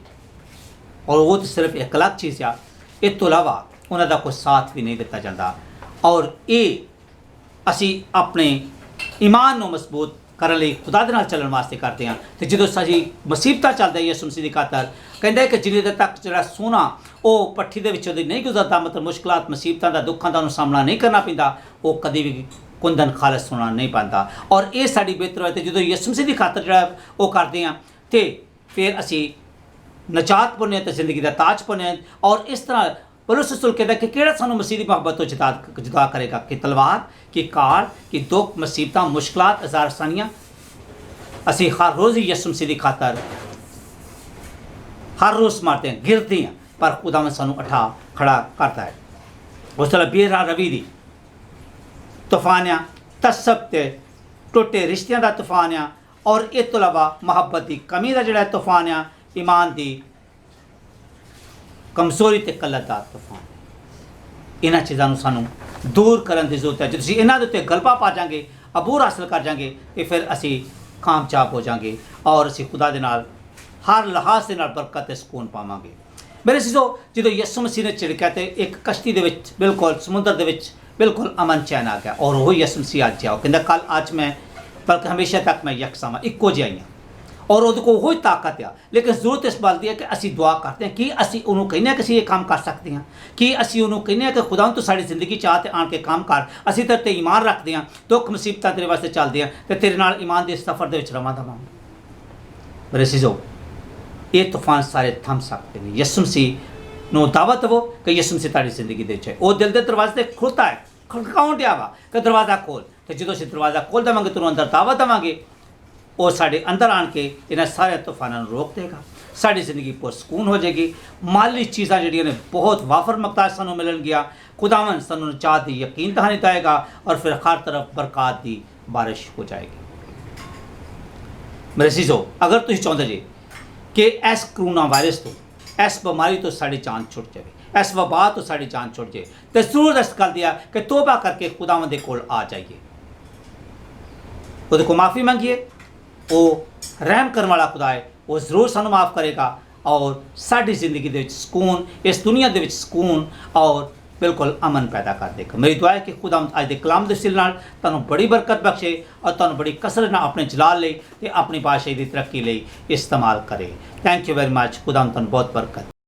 ਔਰ ਉਹ ਤਾਂ ਸਿਰਫ ਇੱਕ ਅਲੱਗ ਚੀਜ਼ ਆ, ਇਸ ਤੋਂ ਇਲਾਵਾ ਉਹਨਾਂ ਦਾ ਕੋਈ ਸਾਥ ਵੀ ਨਹੀਂ ਦਿੱਤਾ ਜਾਂਦਾ। ਔਰ ਇਹ ਅਸੀਂ ਆਪਣੇ ਈਮਾਨ ਨੂੰ ਮਜ਼ਬੂਤ ਕਰਨ ਲਈ ਖੁਦਾ ਦੇ ਨਾਲ ਚੱਲਣ ਵਾਸਤੇ ਕਰਦੇ ਹਾਂ। ਤੇ ਜਦੋਂ ਸਾਡੀ ਮੁਸੀਬਤਾਂ ਚੱਲਦਾ ਹੈ ਯਿਸੂ ਮਸੀਹ ਦੀ ਖਾਤਰ, ਕਹਿੰਦਾ ਕਿ ਜਿੰਨੇ ਦੇਰ ਤੱਕ ਜਿਹੜਾ ਸੋਨਾ ਉਹ ਪੱਠੀ ਦੇ ਵਿੱਚੋਂ ਦੀ ਨਹੀਂ ਗੁਜ਼ਰਦਾ, ਮਤਲਬ ਮੁਸ਼ਕਲਾਂ ਮੁਸੀਬਤਾਂ ਦਾ, ਦੁੱਖਾਂ ਦਾ ਉਹਨੂੰ ਸਾਹਮਣਾ ਨਹੀਂ ਕਰਨਾ ਪੈਂਦਾ, ਉਹ ਕਦੇ ਵੀ ਕੁੰਦਨ ਖਾਲਸ ਸੋਨਾ ਨਹੀਂ ਪਾਉਂਦਾ। ਔਰ ਇਹ ਸਾਡੀ ਬਿਹਤਰ ਹੈ। ਤੇ ਜਦੋਂ ਯਿਸੂ ਮਸੀਹ ਦੀ ਖਾਤਰ ਜਿਹੜਾ ਉਹ ਕਰਦੇ ਹਾਂ ਤੇ ਫਿਰ ਅਸੀਂ ਨਜਾਤ ਪਾਉਂਦੇ ਹਾਂ ਤੇ ਜ਼ਿੰਦਗੀ ਦਾ ਤਾਜ ਪਾਉਂਦੇ ਹਾਂ। ਔਰ ਇਸ ਤਰ੍ਹਾਂ ਪੌਲੁਸ ਰਸੂਲ ਕਹਿੰਦਾ ਕਿ ਕਿਹੜਾ ਸਾਨੂੰ ਮਸੀਹ ਦੀ ਮੁਹੱਬਤ ਤੋਂ ਜੁਦਾ ਕਰੇਗਾ, ਕਿ ਤਲਵਾਰ, ਕਿ ਕਾਲ, ਕਿ ਦੁੱਖ, ਮੁਸੀਬਤਾਂ, ਮੁਸ਼ਕਲਾਂ, ਹਜ਼ਾਰ ਸਾਨੀਆਂ। ਅਸੀਂ ਹਰ ਰੋਜ਼ ਹੀ ਯਿਸੂ ਮਸੀਹ ਦੀ ਖਾਤਰ ਹਰ ਰੋਜ਼ ਮਾਰਦੇ ਹਾਂ, ਗਿਰਦੇ ਹਾਂ, ਪਰ ਖੁਦਾਵੰਦ ਸਾਨੂੰ ਉਠਾ ਖੜਾ ਕਰਦਾ ਹੈ। ਉਸ ਤੋਂ ਬੇਰਾ ਰਵੀ ਦੀ ਤੂਫਾਨ ਆ, ਤਸਬ ਤੇ ਟੁੱਟੇ ਰਿਸ਼ਤਿਆਂ ਦਾ ਤੂਫਾਨ ਆ, ਔਰ ਇਸ ਤੋਂ ਇਲਾਵਾ ਮੁਹੱਬਤ ਦੀ ਕਮੀ ਦਾ ਜਿਹੜਾ ਤੂਫਾਨ ਆ, ਈਮਾਨ ਦੀ ਕਮਜ਼ੋਰੀ ਤੇ ਕਲਤ ਦਾ ਤੂਫਾਨ। ਇਹਨਾਂ ਚੀਜ਼ਾਂ ਨੂੰ ਸਾਨੂੰ ਦੂਰ ਕਰਨ ਦੀ ਜ਼ਰੂਰਤ ਹੈ। ਜੇ ਤੁਸੀਂ ਇਹਨਾਂ ਦੇ ਉੱਤੇ ਗਲਬਾ ਪਾ ਜਾਵਾਂਗੇ, ਅਬੂਰ ਹਾਸਲ ਕਰ ਜਾਵਾਂਗੇ, ਤੇ ਫਿਰ ਅਸੀਂ ਕਾਮਯਾਬ ਹੋ ਜਾਵਾਂਗੇ ਔਰ ਅਸੀਂ ਖੁਦਾ ਦੇ ਨਾਲ ਹਰ ਲਿਹਾਜ਼ ਦੇ ਨਾਲ ਬਰਕਤ ਤੇ ਸਕੂਨ ਪਾਵਾਂਗੇ। ਮੇਰੇ ਸਿੱਧੋ, ਜਦੋਂ ਯਿਸੂ ਮਸੀਹ ਨੇ ਝਿੜਕਿਆ ਤੇ ਇੱਕ ਕਸ਼ਤੀ ਦੇ ਵਿੱਚ, ਬਿਲਕੁਲ ਸਮੁੰਦਰ ਦੇ ਵਿੱਚ ਬਿਲਕੁਲ ਅਮਨ ਚੈਨ ਆ ਗਿਆ। ਔਰ ਉਹ ਯਿਸੂ ਮਸੀਹ ਅੱਜ ਆਓ ਕਹਿੰਦਾ ਕੱਲ ਅੱਜ ਮੈਂ ਬਲਕਿ ਹਮੇਸ਼ਾ ਤੱਕ ਮੈਂ ਯਕਸਾਂ ਵਾਂ, ਇੱਕੋ ਜਿਹਾ ਹੀ ਹਾਂ। ਔਰ ਉਹਦੇ ਕੋਲ ਉਹੀ ਤਾਕਤ ਆ। ਲੇਕਿਨ ਜ਼ਰੂਰਤ ਇਸ ਗੱਲ ਦੀ ਹੈ ਕਿ ਅਸੀਂ ਦੁਆ ਕਰਦੇ ਹਾਂ ਕਿ ਅਸੀਂ ਉਹਨੂੰ ਕਹਿੰਦੇ ਹਾਂ ਕਿ ਅਸੀਂ ਇਹ ਕੰਮ ਕਰ ਸਕਦੇ ਹਾਂ, ਕਿ ਅਸੀਂ ਉਹਨੂੰ ਕਹਿੰਦੇ ਹਾਂ ਕਿ ਖੁਦਾ ਤੂੰ ਸਾਡੀ ਜ਼ਿੰਦਗੀ 'ਚ ਆ ਤੇ ਆਣ ਕੇ ਕੰਮ ਕਰ। ਅਸੀਂ ਤੇਰੇ 'ਤੇ ਈਮਾਨ ਰੱਖਦੇ ਹਾਂ, ਦੁੱਖ ਮੁਸੀਬਤਾਂ ਤੇਰੇ ਵਾਸਤੇ ਚੱਲਦੇ ਹਾਂ, ਤੇ ਤੇਰੇ ਨਾਲ ਈਮਾਨ ਦੇ ਸਫ਼ਰ ਦੇ ਵਿੱਚ ਰਵਾਂ ਦਵਾਂਗੇ। ਮੇਰੇ ਸਿੱਧੋ, ਇਹ ਤੂਫਾਨ ਸਾਰੇ ਥੰਮ ਸਕਦੇ ਨੇ। ਯਿਸੂ ਮਸੀਹ ਨੂੰ ਦਾਵਤ ਦੇਵੋ ਕਿ ਯਿਸੂ ਮਸੀਹ ਤੁਹਾਡੀ ਜ਼ਿੰਦਗੀ ਦੇ ਵਿੱਚ ਹੈ। ਉਹ ਦਿਲ ਦੇ ਦਰਵਾਜ਼ੇ ਤੇ ਖੁੱਲ੍ਹਦਾ ਹੈ, ਖੜਕਾਉਣ ਡਿਆ ਵਾ ਕਿ ਦਰਵਾਜ਼ਾ ਖੋਲ। ਤੇ ਜਦੋਂ ਅਸੀਂ ਦਰਵਾਜ਼ਾ ਖੋਲ੍ਹ ਦੇਵਾਂਗੇ, ਤੁਹਾਨੂੰ ਅੰਦਰ ਦਾਵਤ ਦੇਵਾਂਗੇ, ਉਹ ਸਾਡੇ ਅੰਦਰ ਆਣ ਕੇ ਇਹਨਾਂ ਸਾਰੇ ਤੂਫਾਨਾਂ ਨੂੰ ਰੋਕ ਦੇਗਾ। ਸਾਡੀ ਜ਼ਿੰਦਗੀ ਪੁਰਸਕੂਨ ਹੋ ਜਾਏਗੀ। ਮਾਲੀ ਚੀਜ਼ਾਂ ਜਿਹੜੀਆਂ ਨੇ ਬਹੁਤ ਵਾਫਰ ਮਕਦਾਰ ਸਾਨੂੰ ਮਿਲਣਗੀਆਂ। ਖੁਦਾਵੰਦ ਸਾਨੂੰ ਨਜਾਤ ਦੀ ਯਕੀਨ ਦਹਾਨੀ ਦੇਗਾ ਔਰ ਫਿਰ ਹਰ ਤਰਫ ਬਰਕਤ ਦੀ ਬਾਰਿਸ਼ ਹੋ ਜਾਏਗੀ। ਮੇਰੇ ਅਜ਼ੀਜ਼ੋ, ਅਗਰ ਤੁਸੀਂ ਚਾਹੁੰਦੇ ਜੇ ਕਿ ਇਸ ਕਰੋਨਾ ਵਾਇਰਸ ਤੋਂ, ਇਸ ਬਿਮਾਰੀ ਤੋਂ ਸਾਡੀ ਜਾਨ ਛੁੱਟ ਜਾਵੇ, ਇਸ ਵਬਾ ਤੋਂ ਸਾਡੀ ਜਾਨ ਛੁੱਟ ਜਾਏ, ਤੇ ਜ਼ਰੂਰ ਇਸ ਗੱਲ ਦੀ ਆ ਕਿ ਤੋਬਾ ਕਰਕੇ ਖੁਦਾਵੰਦ ਦੇ ਕੋਲ ਆ ਜਾਈਏ, ਉਹਦੇ ਕੋਲ ਮਾਫੀ ਮੰਗੀਏ। ਉਹ ਰਹਿਮ ਕਰਨ ਵਾਲਾ ਖੁਦਾ ਹੈ, ਉਹ ਜ਼ਰੂਰ ਸਾਨੂੰ ਮਾਫ ਕਰੇਗਾ ਔਰ ਸਾਡੀ ਜ਼ਿੰਦਗੀ ਦੇ ਵਿੱਚ ਸਕੂਨ, ਇਸ ਦੁਨੀਆ ਦੇ ਵਿੱਚ ਸਕੂਨ ਔਰ ਬਿਲਕੁਲ ਅਮਨ ਪੈਦਾ ਕਰ ਦੇਗਾ। ਮੇਰੀ ਦੁਆ ਹੈ ਕਿ ਖੁਦਾਵੰਦ ਅੱਜ ਦੇ ਕਲਾਮ ਦੇ ਵਸੀਲੇ ਨਾਲ ਤੁਹਾਨੂੰ ਬੜੀ ਬਰਕਤ ਬਖਸ਼ੇ ਔਰ ਤੁਹਾਨੂੰ ਬੜੀ ਕਸਰਤ ਨਾਲ ਆਪਣੇ ਜਲਾਲ ਲਈ ਤੇ ਆਪਣੀ ਬਾਦਸ਼ਾਹੀ ਦੀ ਤਰੱਕੀ ਲਈ ਇਸਤੇਮਾਲ ਕਰੇ। Thank you very much. ਖੁਦਾਵੰਦ ਤੁਹਾਨੂੰ ਬਹੁਤ ਬਰਕਤ